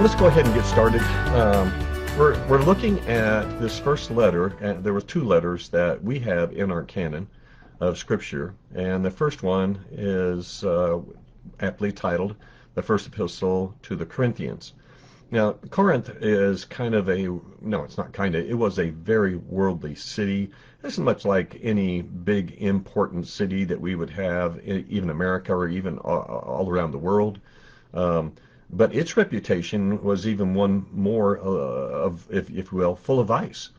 let's go ahead and get started. We're looking at this first letter, and there were two letters that we have in our canon of Scripture, and the first one is aptly titled the First Epistle to the Corinthians. Now, Corinth is kind of no, it's not kind of, it was a very worldly city. It isn't much like any big important city that we would have, even America or even all around the world. But its reputation was even one more if you will, full of vice.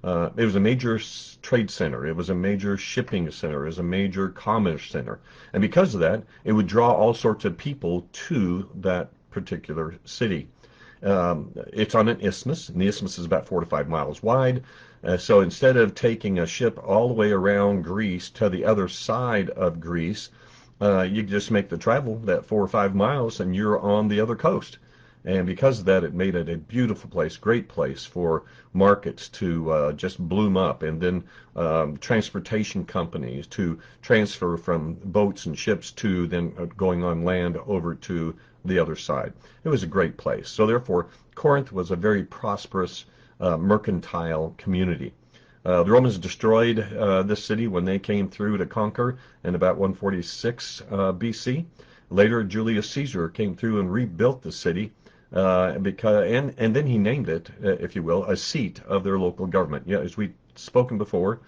It was a major trade center. It was a major shipping center. It was a major commerce center. And because of that, it would draw all sorts of people to that particular city. It's on an isthmus, and the isthmus is about 4 to 5 miles wide. So instead of taking a ship all the way around Greece to the other side of Greece, you just make the travel that 4 or 5 miles and you're on the other coast. And because of that, it made it a beautiful place, great place for markets to just bloom up, and then transportation companies to transfer from boats and ships to then going on land over to the other side. It was a great place. So therefore, Corinth was a very prosperous mercantile community. The Romans destroyed this city when they came through to conquer in about 146 BC. Later, Julius Caesar came through and rebuilt the city, and then he named it, if you will, a seat of their local government. Yeah, as we've spoken before,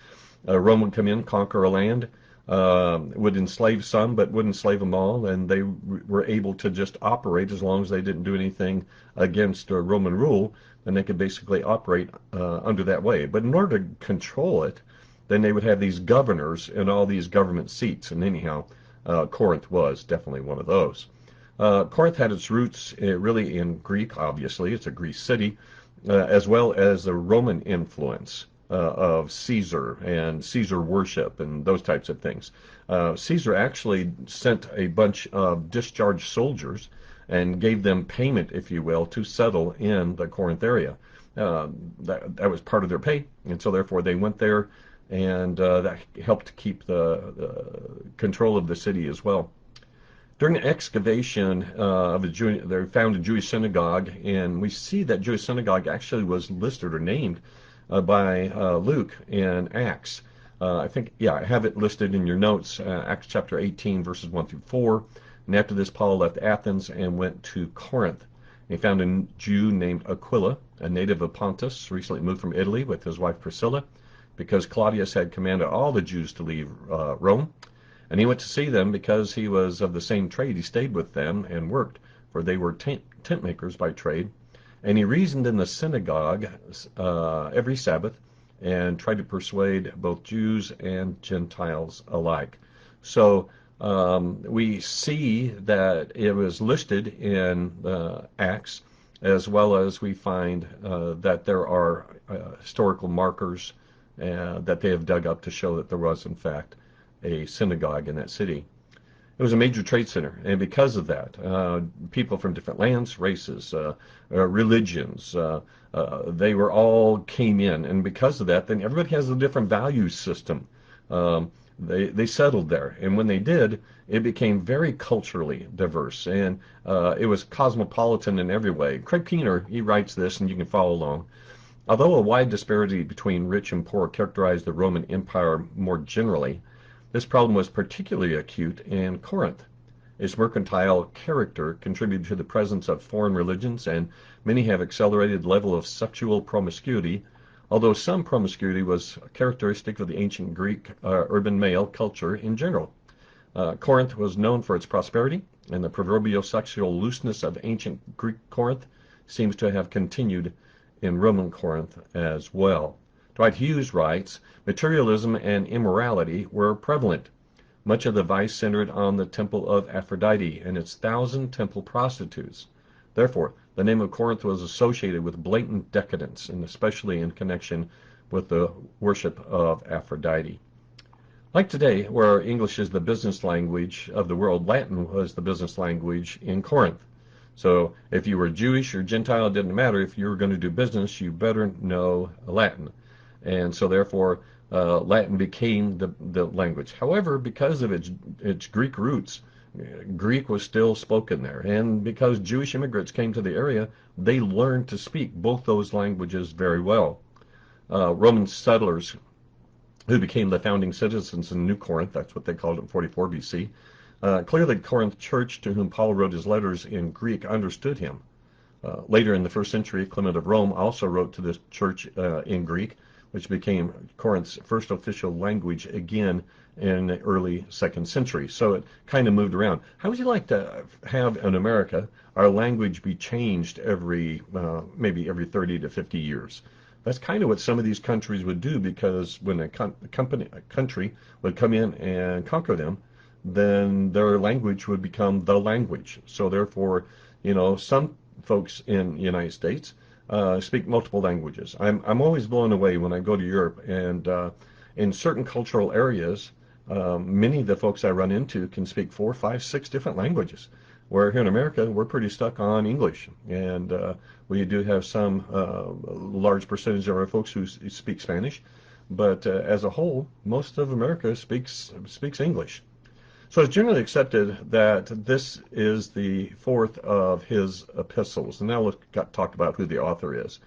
Rome would come in, conquer a land, would enslave some, but wouldn't enslave them all, and they were able to just operate as long as they didn't do anything against Roman rule. Then they could basically operate under that way. But in order to control it, then they would have these governors in all these government seats. And anyhow, Corinth was definitely one of those. Corinth had its roots really in Greek, obviously. It's a Greek city, as well as the Roman influence of Caesar and Caesar worship and those types of things. Caesar actually sent a bunch of discharged soldiers and gave them payment, if you will, to settle in the Corinth area. That was part of their pay, and so therefore they went there, and that helped keep the control of the city as well. During the excavation they found a Jewish synagogue, and we see that Jewish synagogue actually was listed or named by Luke in Acts. I think, yeah, I have it listed in your notes, Acts chapter 18, verses 1 through 4. And after this, Paul left Athens and went to Corinth. He found a Jew named Aquila, a native of Pontus, recently moved from Italy with his wife Priscilla, because Claudius had commanded all the Jews to leave Rome. And he went to see them because he was of the same trade. He stayed with them and worked, for they were tent makers by trade. And he reasoned in the synagogue every Sabbath and tried to persuade both Jews and Gentiles alike. So we see that it was listed in Acts, as well as we find that there are historical markers that they have dug up to show that there was, in fact, a synagogue in that city. It was a major trade center, and because of that, people from different lands, races, religions, they were all came in, and because of that, then everybody has a different value system. They settled there, and when they did, it became very culturally diverse, and it was cosmopolitan in every way. Craig Keener, he writes this, and you can follow along. Although a wide disparity between rich and poor characterized the Roman Empire more generally, this problem was particularly acute in Corinth. Its mercantile character contributed to the presence of foreign religions, and many have accelerated level of sexual promiscuity, although some promiscuity was characteristic of the ancient Greek urban male culture in general. Corinth was known for its prosperity, and the proverbial sexual looseness of ancient Greek Corinth seems to have continued in Roman Corinth as well. Dwight Hughes writes, materialism and immorality were prevalent. Much of the vice centered on the temple of Aphrodite and its 1,000 temple prostitutes. Therefore, the name of Corinth was associated with blatant decadence, and especially in connection with the worship of Aphrodite. Like today, where English is the business language of the world, Latin was the business language in Corinth. So if you were Jewish or Gentile, it didn't matter. If you were going to do business, you better know Latin. And so therefore, Latin became the language. However, because of its Greek roots, Greek was still spoken there. And because Jewish immigrants came to the area, they learned to speak both those languages very well. Roman settlers who became the founding citizens in New Corinth, that's what they called it in 44 BC, clearly the Corinth church to whom Paul wrote his letters in Greek understood him. Later in the first century, Clement of Rome also wrote to this church in Greek, which became Corinth's first official language again in the early second century. So it kind of moved around. How would you like to have in America our language be changed maybe every 30 to 50 years? That's kind of what some of these countries would do, because when a country would come in and conquer them, then their language would become the language. So therefore, some folks in the United States speak multiple languages. I'm always blown away when I go to Europe, and in certain cultural areas, many of the folks I run into can speak 4, 5, 6 different languages. Where here in America, we're pretty stuck on English, and we do have some large percentage of our folks who speak Spanish, but as a whole, most of America speaks English. So it's generally accepted that this is the fourth of his epistles. And now let's talk about who the author is.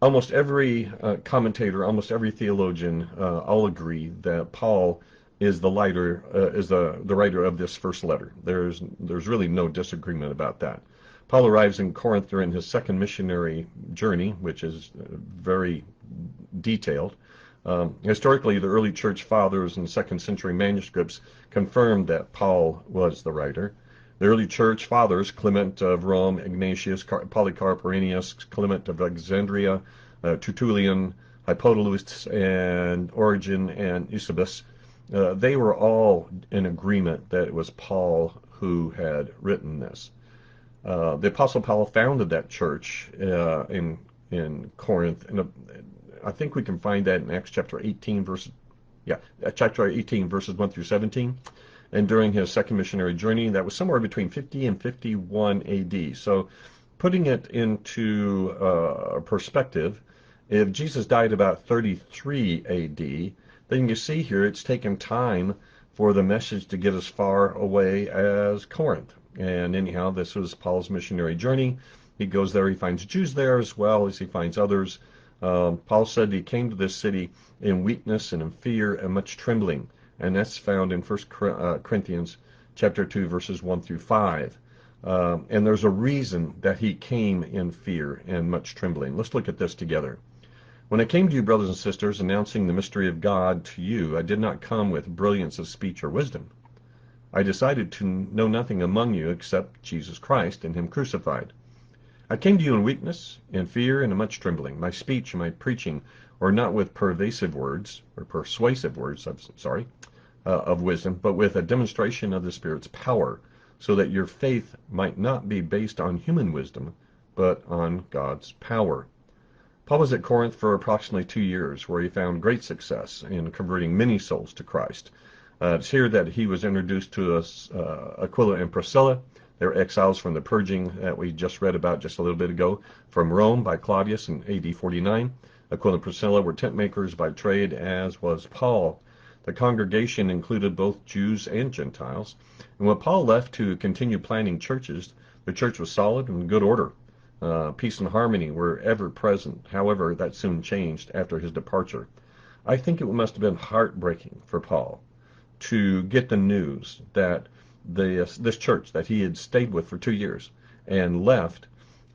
Almost every commentator, almost every theologian, all agree that Paul is the writer of this first letter. There's really no disagreement about that. Paul arrives in Corinth during his second missionary journey, which is very detailed. Historically, the early church fathers and second century manuscripts confirmed that Paul was the writer. The early church fathers, Clement of Rome, Ignatius, Polycarp, Irenaeus, Clement of Alexandria, Tertullian, Hypodalus, and Origen, and Eusebius, they were all in agreement that it was Paul who had written this. The Apostle Paul founded that church in Corinth, and I think we can find that in Acts chapter 18, chapter 18, verses 1 through 17. And during his second missionary journey, that was somewhere between 50 and 51 AD. So putting it into perspective, if Jesus died about 33 AD, then you see here it's taken time for the message to get as far away as Corinth. And anyhow, this was Paul's missionary journey. He goes there, he finds Jews there as well as he finds others. Paul said he came to this city in weakness and in fear and much trembling. And that's found in 1Corinthians chapter 2, verses 1 through 5. And there's a reason that he came in fear and much trembling. Let's look at this together. When I came to you, brothers and sisters, announcing the mystery of God to you, I did not come with brilliance of speech or wisdom. I decided to know nothing among you except Jesus Christ and him crucified. I came to you in weakness, in fear, and in much trembling. My speech and my preaching were not with persuasive words, of wisdom, but with a demonstration of the Spirit's power, so that your faith might not be based on human wisdom, but on God's power. Paul was at Corinth for approximately 2 years, where he found great success in converting many souls to Christ. It's here that he was introduced to Aquila and Priscilla. They were exiles from the purging that we just read about just a little bit ago from Rome by Claudius in AD 49. Aquila and Priscilla were tent makers by trade, as was Paul. The congregation included both Jews and Gentiles. And when Paul left to continue planting churches, the church was solid and in good order. Peace and harmony were ever present. However, that soon changed after his departure. I think it must have been heartbreaking for Paul to get the news that this church that he had stayed with for 2 years and left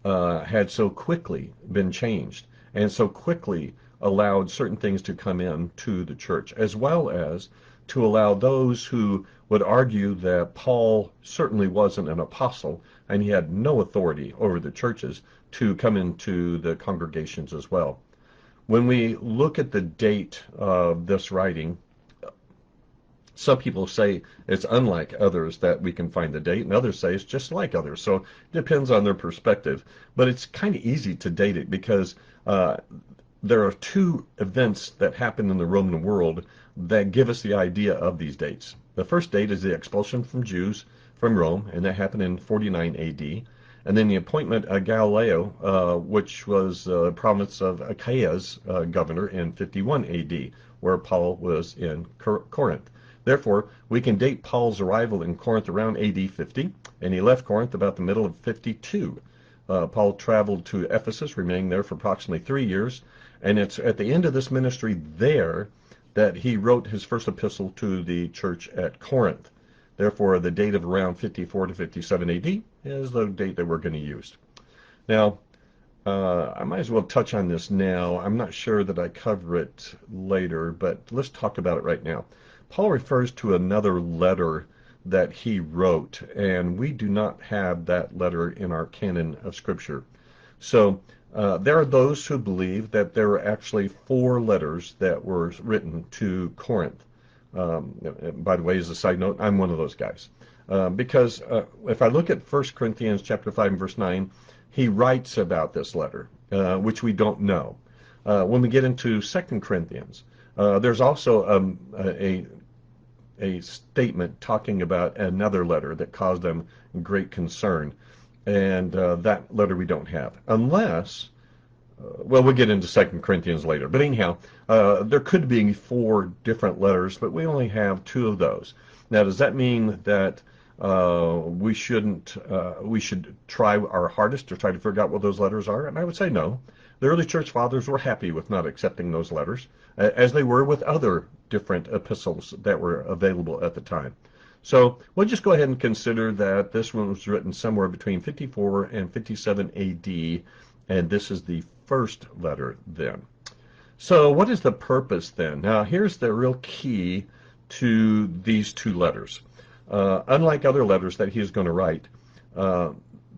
had so quickly been changed and so quickly allowed certain things to come in to the church, as well as to allow those who would argue that Paul certainly wasn't an apostle and he had no authority over the churches to come into the congregations as well. When we look at the date of this writing, some people say it's unlike others that we can find the date, and others say it's just like others. So it depends on their perspective. But it's kind of easy to date it because there are two events that happened in the Roman world that give us the idea of these dates. The first date is the expulsion from Jews from Rome, and that happened in 49 AD. And then the appointment of Galileo, which was the province of Achaea's governor in 51 AD, where Paul was in Corinth. Therefore, we can date Paul's arrival in Corinth around AD 50, and he left Corinth about the middle of 52. Paul traveled to Ephesus, remaining there for approximately 3 years, and it's at the end of this ministry there that he wrote his first epistle to the church at Corinth. Therefore, the date of around 54 to 57 AD is the date that we're going to use. Now, I might as well touch on this now. I'm not sure that I cover it later, but let's talk about it right now. Paul refers to another letter that he wrote, and we do not have that letter in our canon of Scripture. So there are those who believe that there are actually 4 letters that were written to Corinth. By the way, as a side note, I'm one of those guys. Because if I look at 1 Corinthians chapter 5 and verse 9, he writes about this letter, which we don't know. When we get into 2 Corinthians, there's also a statement talking about another letter that caused them great concern. And that letter we don't have. Unless, well, we'll get into 2 Corinthians later. But anyhow, there could be 4 different letters, but we only have 2 of those. Now, does that mean that we should try our hardest to try to figure out what those letters are? And I would say no. The early church fathers were happy with not accepting those letters, as they were with other different epistles that were available at the time. So we'll just go ahead and consider that this one was written somewhere between 54 and 57 AD, and this is the first letter then. So what is the purpose then? Now, here's the real key to these 2 letters. Unlike other letters that he is going to write,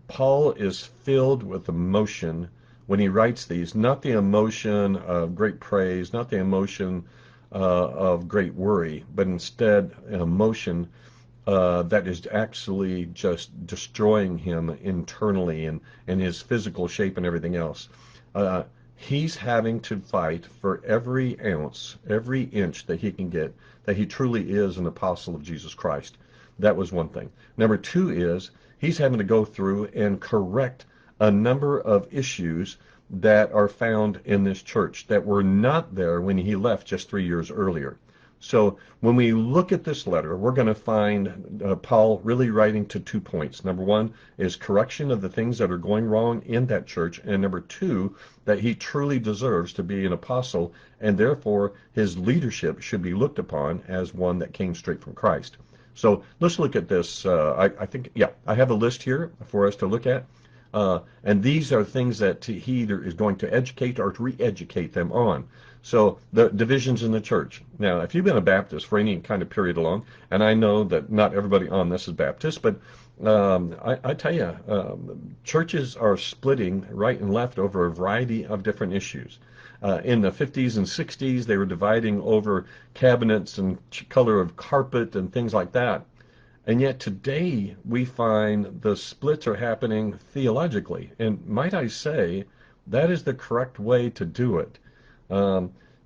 Paul is filled with emotion when he writes these, not the emotion of great praise, not the emotion of great worry, but instead an emotion that is actually just destroying him internally and his physical shape and everything else. He's having to fight for every ounce, every inch that he can get, that he truly is an apostle of Jesus Christ. That was one thing. Number 2 is he's having to go through and correct a number of issues that are found in this church that were not there when he left just 3 years earlier. So when we look at this letter, we're going to find Paul really writing to 2 points. Number 1 is correction of the things that are going wrong in that church. And number 2, that he truly deserves to be an apostle, and therefore his leadership should be looked upon as one that came straight from Christ. So let's look at this. I have a list here for us to look at. And these are things that he either is going to educate or to re-educate them on. So the divisions in the church. Now, if you've been a Baptist for any kind of period along, and I know that not everybody on this is Baptist, but I tell you, churches are splitting right and left over a variety of different issues. In the 50s and 60s, they were dividing over cabinets and color of carpet and things like that. And yet today we find the splits are happening theologically. And might I say, that is the correct way to do it.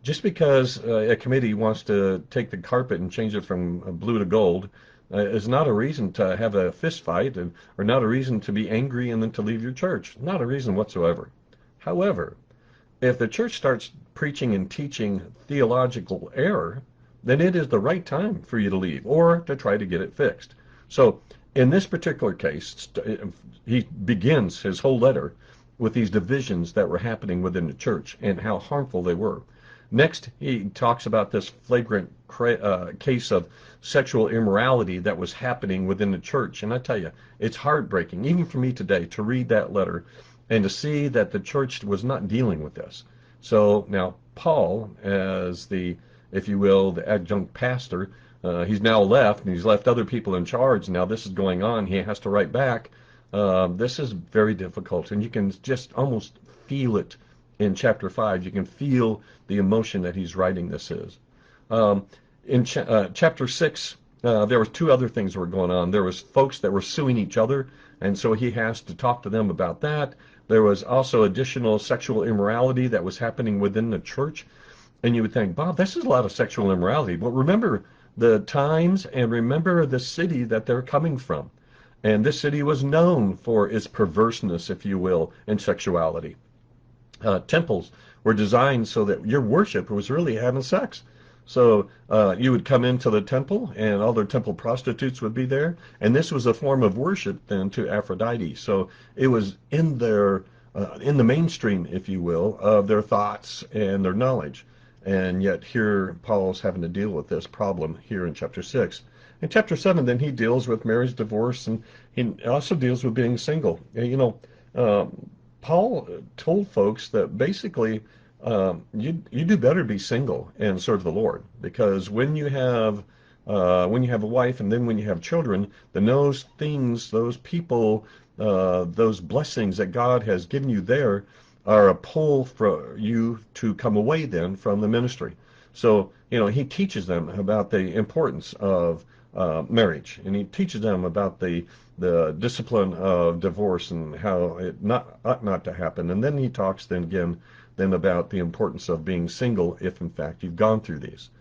Just because a committee wants to take the carpet and change it from blue to gold is not a reason to have a fist fight, or not a reason to be angry and then to leave your church. Not a reason whatsoever. However, if the church starts preaching and teaching theological error, then it is the right time for you to leave or to try to get it fixed. So in this particular case, he begins his whole letter with these divisions that were happening within the church and how harmful they were. Next, he talks about this flagrant case of sexual immorality that was happening within the church. And I tell you, it's heartbreaking, even for me today, to read that letter and to see that the church was not dealing with this. So now Paul, as the, if you will, the adjunct pastor, he's now left, and he's left other people in charge. Now this is going on. He has to write back. This is very difficult, and you can just almost feel it in chapter 5. You can feel the emotion that he's writing this is. In chapter 6, there were 2 other things that were going on. There was folks that were suing each other, and so he has to talk to them about that. There was also additional sexual immorality that was happening within the church. And you would think, Bob, this is a lot of sexual immorality. But remember the times and remember the city that they're coming from. And this city was known for its perverseness, if you will, and sexuality. Temples were designed so that your worship was really having sex. So you would come into the temple, and all their temple prostitutes would be there, and this was a form of worship then to Aphrodite. So it was in the mainstream, if you will, of their thoughts and their knowledge. And yet here Paul's having to deal with this problem here in chapter 6. In chapter 7, then he deals with marriage, divorce, and he also deals with being single. Uh, Paul told folks that basically you do better be single and serve the Lord, because when you have a wife and then when you have children, then those things, those people, those blessings that God has given you there are a pull for you to come away then from the ministry. So, he teaches them about the importance of marriage, and he teaches them about the discipline of divorce and how it ought not to happen. And then he talks then again about the importance of being single if in fact you've gone through these.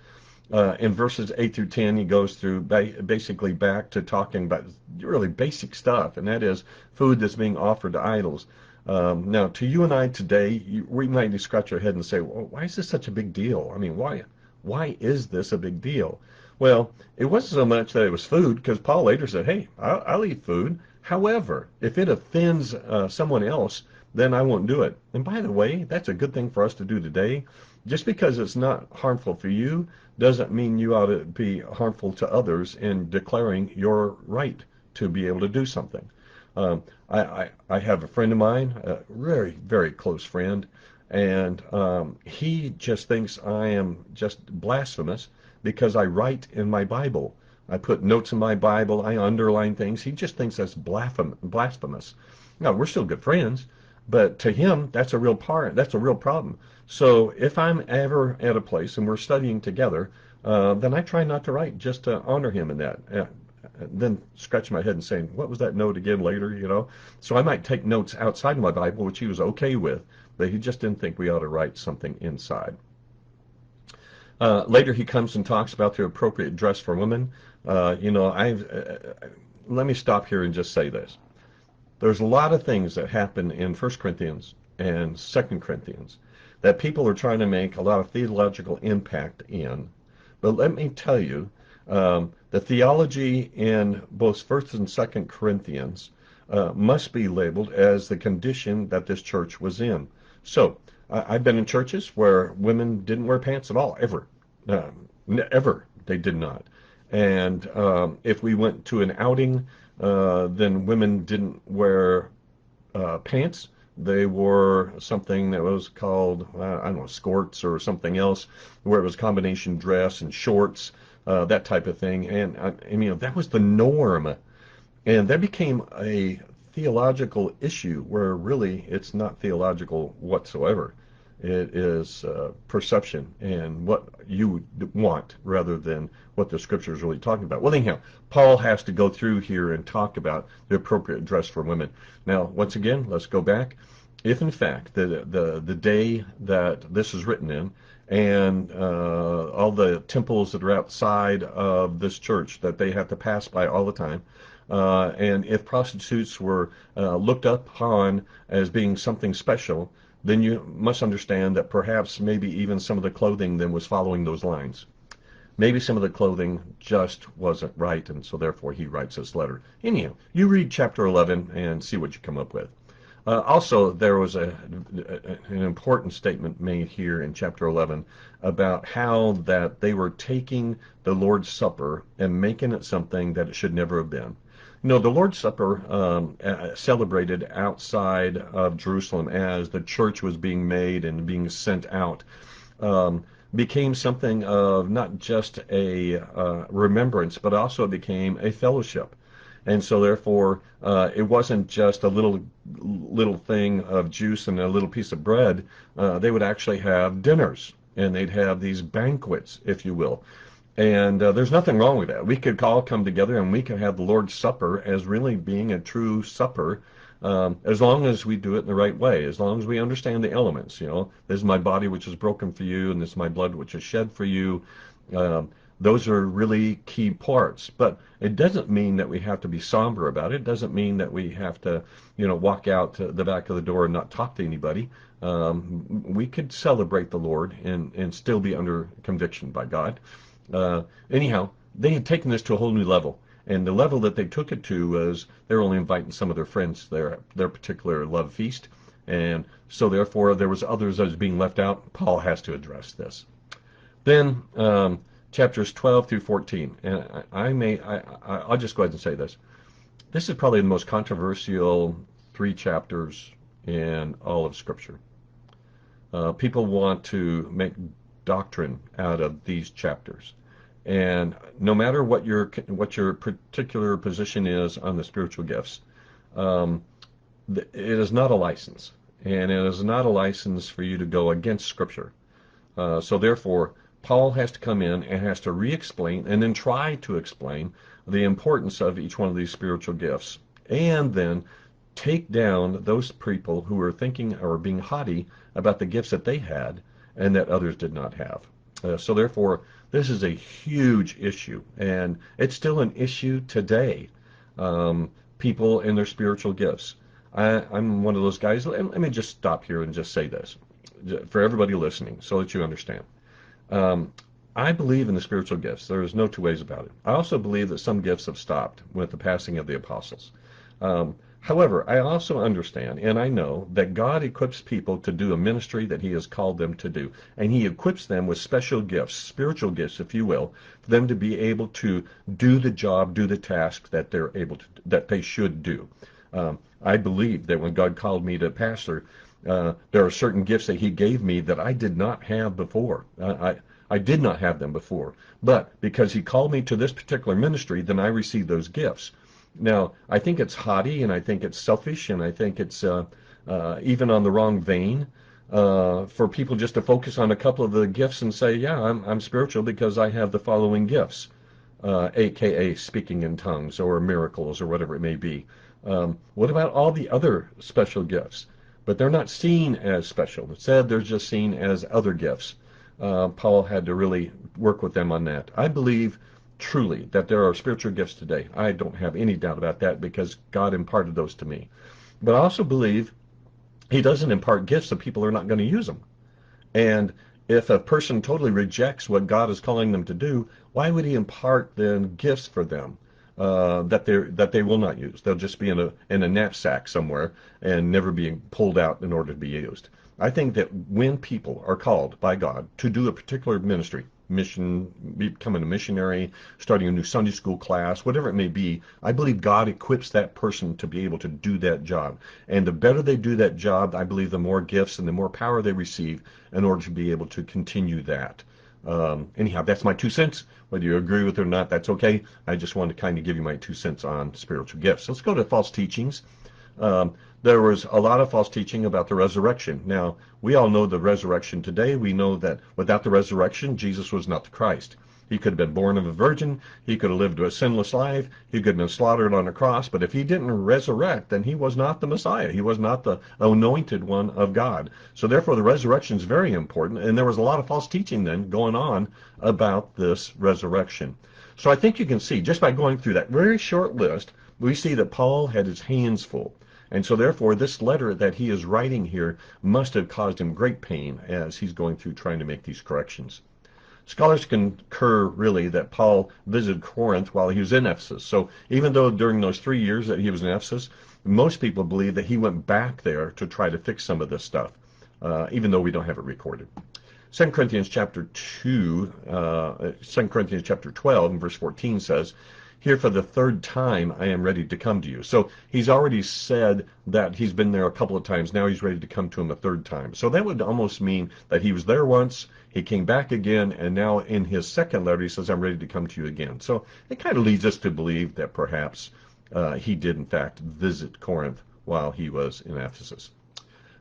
In verses 8 through 10, he goes through basically back to talking about really basic stuff, and that is food that's being offered to idols. Now, to you and I today, we might scratch our head and say, well, why is this such a big deal? I mean, why is this a big deal? Well, it wasn't so much that it was food, because Paul later said, hey, I'll eat food. However, if it offends someone else, then I won't do it. And by the way, that's a good thing for us to do today. Just because it's not harmful for you doesn't mean you ought to be harmful to others in declaring your right to be able to do something. I have a friend of mine, a very, very close friend, and he just thinks I am just blasphemous because I write in my Bible. I put notes in my Bible, I underline things. He just thinks that's blasphemous. Now, we're still good friends, but to him, that's a real problem. So if I'm ever at a place and we're studying together, then I try not to write, just to honor him in that. Then scratch my head and saying, what was that note again later? So I might take notes outside of my Bible, which he was okay with, but he just didn't think we ought to write something inside. Later he comes and talks about the appropriate dress for women. Let me stop here and just say this. There's a lot of things that happen in 1 Corinthians and 2 Corinthians that people are trying to make a lot of theological impact in. But let me tell you, the theology in both 1 and 2 Corinthians must be labeled as the condition that this church was in. So, I've been in churches where women didn't wear pants at all, ever. Ever, they did not. And if we went to an outing, then women didn't wear pants. They wore something that was called, I don't know, skirts or something else, where it was combination dress and shorts, that type of thing. And that was the norm. And that became a theological issue where really it's not theological whatsoever. It is perception and what you want rather than what the scripture is really talking about. Well, anyhow, Paul has to go through here and talk about the appropriate dress for women. Now, once again, let's go back. If in fact the day that this is written in, and all the temples that are outside of this church that they have to pass by all the time, and if prostitutes were looked upon as being something special, then you must understand that perhaps maybe even some of the clothing then was following those lines. Maybe some of the clothing just wasn't right, and so therefore he writes this letter. Anyhow, you read chapter 11 and see what you come up with. Also, there was an important statement made here in chapter 11 about how that they were taking the Lord's Supper and making it something that it should never have been. The Lord's Supper celebrated outside of Jerusalem as the church was being made and being sent out, became something of not just a remembrance, but also it became a fellowship. And so therefore, it wasn't just a little thing of juice and a little piece of bread. They would actually have dinners, and they'd have these banquets, if you will. And there's nothing wrong with that. We could all come together and we could have the Lord's Supper as really being a true supper, as long as we do it in the right way, as long as we understand the elements. This is my body which is broken for you, and this is my blood which is shed for you. Those are really key parts. But it doesn't mean that we have to be somber about it. It doesn't mean that we have to, walk out to the back of the door and not talk to anybody. We could celebrate the Lord and still be under conviction by God. Anyhow, they had taken this to a whole new level. And the level that they took it to was they're only inviting some of their friends to their particular love feast. And so therefore there was others that was being left out. Paul has to address this. Then chapters 12 through 14. And I'll just go ahead and say this. This is probably the most controversial 3 chapters in all of Scripture. People want to make doctrine out of these chapters. And no matter what your particular position is on the spiritual gifts, it is not a license. And it is not a license for you to go against Scripture. So therefore, Paul has to come in and has to re-explain and then try to explain the importance of each one of these spiritual gifts. And then take down those people who are thinking or being haughty about the gifts that they had and that others did not have. So therefore, this is a huge issue, and it's still an issue today. People and their spiritual gifts. I'm one of those guys. Let me just stop here and just say this for everybody listening so that you understand. I believe in the spiritual gifts. There is no two ways about it. I also believe that some gifts have stopped with the passing of the apostles. However, I also understand and I know that God equips people to do a ministry that he has called them to do. And he equips them with special gifts, spiritual gifts, if you will, for them to be able to do the job, do the task that they're able to, that they should do. I believe that when God called me to pastor, there are certain gifts that he gave me that I did not have before. I did not have them before. But because he called me to this particular ministry, then I received those gifts. Now, I think it's haughty, and I think it's selfish, and I think it's even on the wrong vein for people just to focus on a couple of the gifts and say, yeah, I'm spiritual because I have the following gifts, a.k.a. speaking in tongues or miracles or whatever it may be. What about all the other special gifts? But they're not seen as special. Instead, they're just seen as other gifts. Paul had to really work with them on that. I believe truly that there are spiritual gifts today. I don't have any doubt about that because God imparted those to me. But I also believe he doesn't impart gifts if people are not going to use them. And if a person totally rejects what God is calling them to do, why would he impart then gifts for them that they will not use? They'll just be in a knapsack somewhere and never being pulled out in order to be used. I think that when people are called by God to do a particular ministry, mission, becoming a missionary, starting a new Sunday school class, whatever it may be, I believe God equips that person to be able to do that job. And the better they do that job, I believe the more gifts and the more power they receive in order to be able to continue that. Anyhow, that's my 2 cents. Whether you agree with it or not, that's okay. I just wanted to kind of give you my 2 cents on spiritual gifts. Let's go to false teachings. There was a lot of false teaching about the resurrection. Now, we all know the resurrection today. We know that without the resurrection, Jesus was not the Christ. He could have been born of a virgin. He could have lived a sinless life. He could have been slaughtered on a cross. But if he didn't resurrect, then he was not the Messiah. He was not the anointed one of God. So therefore, the resurrection is very important. And there was a lot of false teaching then going on about this resurrection. So I think you can see, just by going through that very short list, we see that Paul had his hands full. And so therefore, this letter that he is writing here must have caused him great pain as he's going through trying to make these corrections. Scholars concur, really, that Paul visited Corinth while he was in Ephesus. So even though during those 3 years that he was in Ephesus, most people believe that he went back there to try to fix some of this stuff, even though we don't have it recorded. 2 Corinthians chapter 2, 2 Corinthians chapter 12 and verse 14 says, "Here for the 3rd time I am ready to come to you." So he's already said that he's been there a couple of times. Now he's ready to come to him a 3rd time. So that would almost mean that he was there once, he came back again, and now in his 2nd letter he says, "I'm ready to come to you again." So it kind of leads us to believe that perhaps he did in fact visit Corinth while he was in Ephesus.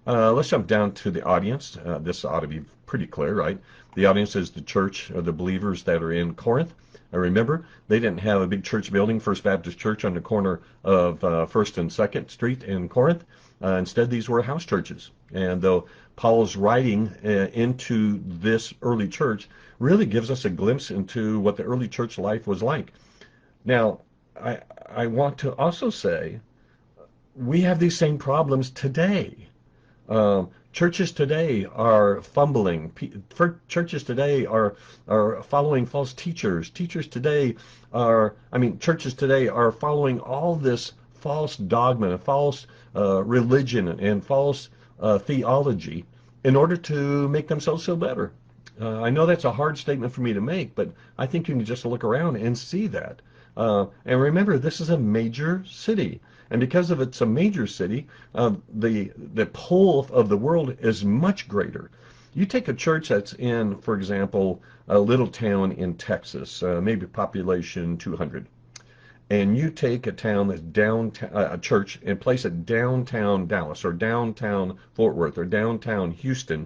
Let's jump down to the audience. This ought to be pretty clear, right? The audience is the church, or the believers that are in Corinth. Remember, they didn't have a big church building, First Baptist Church, on the corner of First and Second Street in Corinth. Instead, these were house churches. And though Paul's writing into this early church really gives us a glimpse into what the early church life was like. Now, I want to also say we have these same problems today. Churches today are fumbling. Churches today are following false teachers. Churches today are following all this false dogma, false religion, and false theology in order to make themselves feel better. I know that's a hard statement for me to make, but I think you can just look around and see that. And remember, this is a major city. And because of it's a major city, the pull of the world is much greater. You take a church that's in, for example, a little town in Texas, maybe population 200, and you take a town that's downtown, a church, and place it downtown Dallas or downtown Fort Worth or downtown Houston,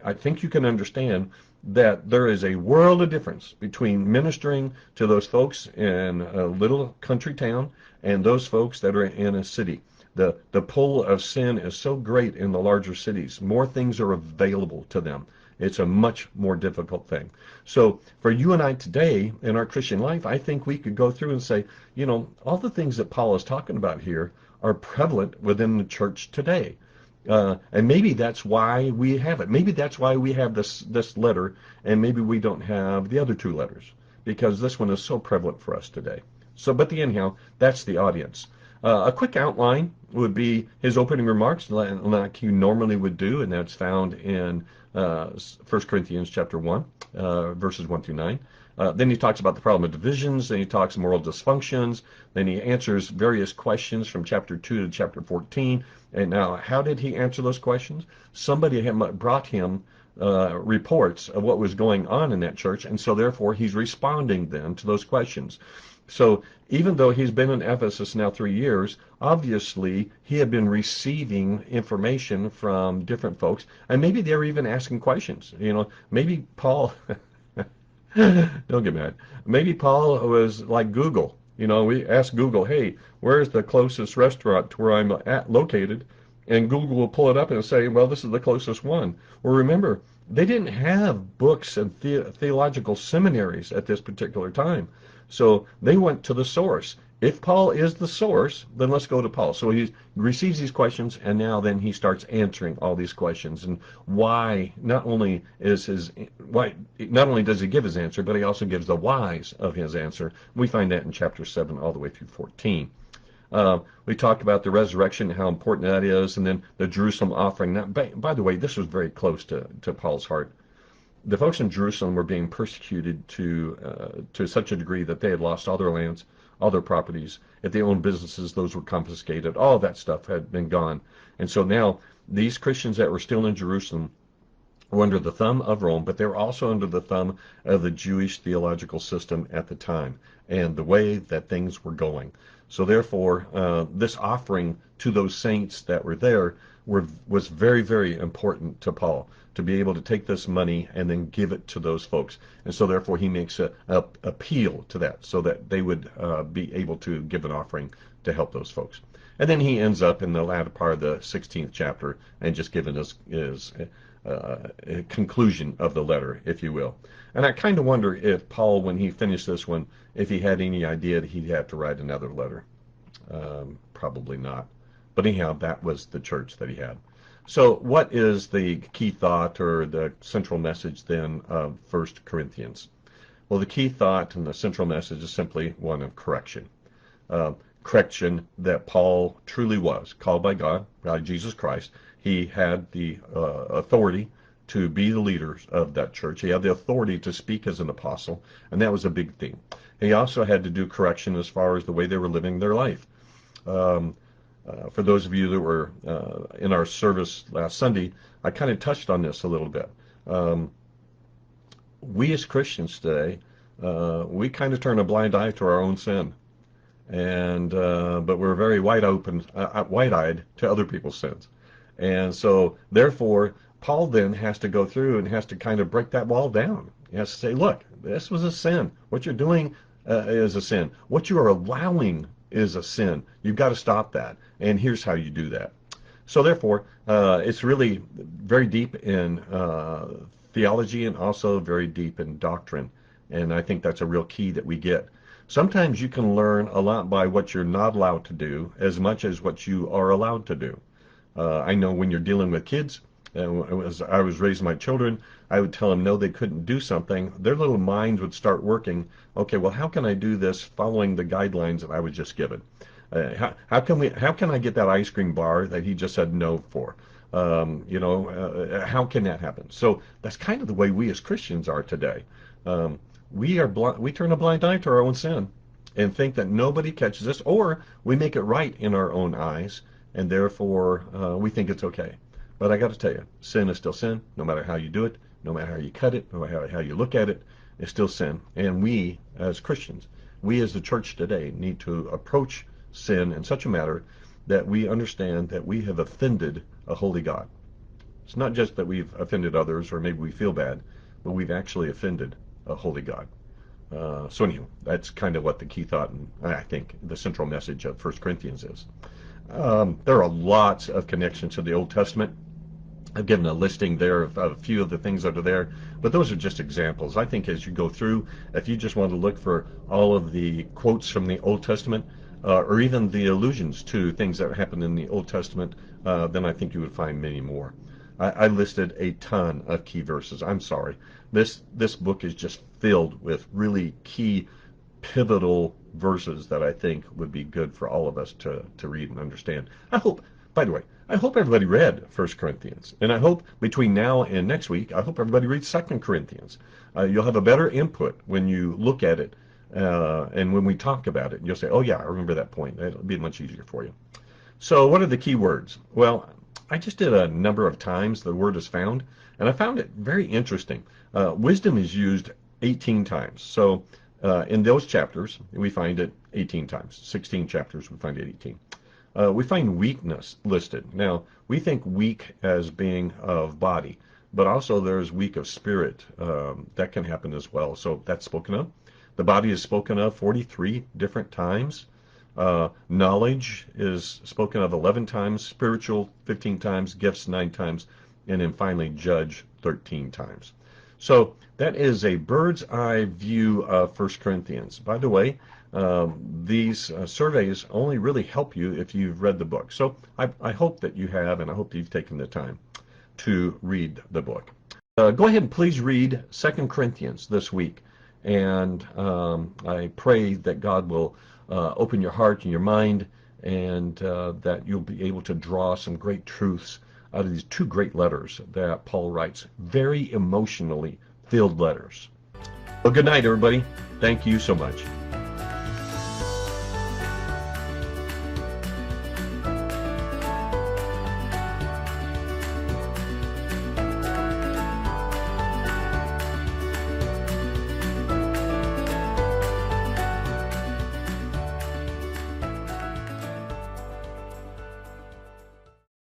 I think you can understand that there is a world of difference between ministering to those folks in a little country town and those folks that are in a city. The pull of sin is so great in the larger cities. More things are available to them. It's a much more difficult thing. So for you and I today in our Christian life, I think we could go through and say, all the things that Paul is talking about here are prevalent within the church today. And maybe that's why we have it. Maybe that's why we have this letter, and maybe we don't have the other two letters, because this one is so prevalent for us today. But anyhow, that's the audience. A quick outline would be his opening remarks, like he normally would do, and that's found in 1 Corinthians chapter 1, verses 1 through 9. Then he talks about the problem of divisions, then he talks moral dysfunctions, then he answers various questions from chapter 2 to chapter 14. And now, how did he answer those questions? Somebody had brought him reports of what was going on in that church, and so therefore he's responding then to those questions. So even though he's been in Ephesus now 3 years, obviously he had been receiving information from different folks, and maybe they were even asking questions. Maybe Paul, don't get mad, maybe Paul was like Google. We ask Google, hey, where's the closest restaurant to where I'm located? And Google will pull it up and say, well, this is the closest one. Well, remember, they didn't have books and theological seminaries at this particular time. So they went to the source. If Paul is the source, then let's go to Paul. So he receives these questions, and now then he starts answering all these questions. And why? Not only does he give his answer, but he also gives the whys of his answer. We find that in chapter 7 all the way through 14. We talked about the resurrection, how important that is, and then the Jerusalem offering. Now, by the way, this was very close to Paul's heart. The folks in Jerusalem were being persecuted to such a degree that they had lost all their lands, all their properties. If they owned businesses, those were confiscated. All of that stuff had been gone. And so now these Christians that were still in Jerusalem were under the thumb of Rome, but they were also under the thumb of the Jewish theological system at the time and the way that things were going. So therefore, this offering to those saints that were there was very, very important to Paul, to be able to take this money and then give it to those folks. And so therefore he makes an appeal to that so that they would be able to give an offering to help those folks. And then he ends up in the latter part of the 16th chapter and just giving us his conclusion of the letter, if you will. And I kind of wonder if Paul, when he finished this one, if he had any idea that he'd have to write another letter. Probably not. But anyhow, that was the church that he had. So what is the key thought or the central message then of 1 Corinthians? Well, the key thought and the central message is simply one of correction. Correction that Paul truly was called by God, by Jesus Christ. He had the authority to be the leader of that church. He had the authority to speak as an apostle, and that was a big thing. He also had to do correction as far as the way they were living their life. For those of you that were in our service last Sunday, I kind of touched on this a little bit. We as Christians today, we kind of turn a blind eye to our own sin, but we're very wide-eyed to other people's sins. And so, therefore, Paul then has to go through and has to kind of break that wall down. He has to say, look, this was a sin. What you're doing is a sin. What you are allowing is a sin. You've got to stop that. And here's how you do that. So therefore, it's really very deep in theology and also very deep in doctrine. And I think that's a real key that we get. Sometimes you can learn a lot by what you're not allowed to do as much as what you are allowed to do. I know when you're dealing with kids, as I was raising my children, I would tell them no, they couldn't do something. Their little minds would start working. Okay, well, how can I do this following the guidelines that I was just given? How can I get that ice cream bar that he just said no for? How can that happen? So that's kind of the way we as Christians are today. We turn a blind eye to our own sin and think that nobody catches us, or we make it right in our own eyes, and therefore we think it's okay. But I got to tell you, sin is still sin, no matter how you do it, no matter how you cut it, no matter how you look at it, it's still sin. And we, as Christians, we as the church today, need to approach sin in such a manner that we understand that we have offended a holy God. It's not just that we've offended others, or maybe we feel bad, but we've actually offended a holy God. So anyhow, that's kind of what the key thought, and I think the central message of 1 Corinthians is. There are lots of connections to the Old Testament. I've given a listing there of a few of the things that are there, but those are just examples. I think as you go through, if you just want to look for all of the quotes from the Old Testament, or even the allusions to things that happened in the Old Testament, then I think you would find many more. I listed a ton of key verses. I'm sorry. This book is just filled with really key, pivotal verses that I think would be good for all of us to read and understand. By the way, I hope everybody read 1 Corinthians. And I hope between now and next week, I hope everybody reads 2 Corinthians. You'll have a better input when you look at it, and when we talk about it. You'll say, oh yeah, I remember that point. It'll be much easier for you. So what are the key words? Well, I just did a number of times the word is found, and I found it very interesting. Wisdom is used 18 times. So in those chapters, we find it 18 times. 16 chapters, we find it 18. We find weakness listed. Now, we think weak as being of body, but also there's weak of spirit. That can happen as well. So that's spoken of. The body is spoken of 43 different times. Knowledge is spoken of 11 times, spiritual 15 times, gifts 9 times, and then finally judge 13 times. So that is a bird's eye view of 1 Corinthians. By the way, these surveys only really help you if you've read the book. So I hope that you have, and I hope that you've taken the time to read the book. Go ahead and please read 2 Corinthians this week. And I pray that God will open your heart and your mind, and that you'll be able to draw some great truths out of these two great letters that Paul writes, very emotionally filled letters. Well, good night, everybody. Thank you so much.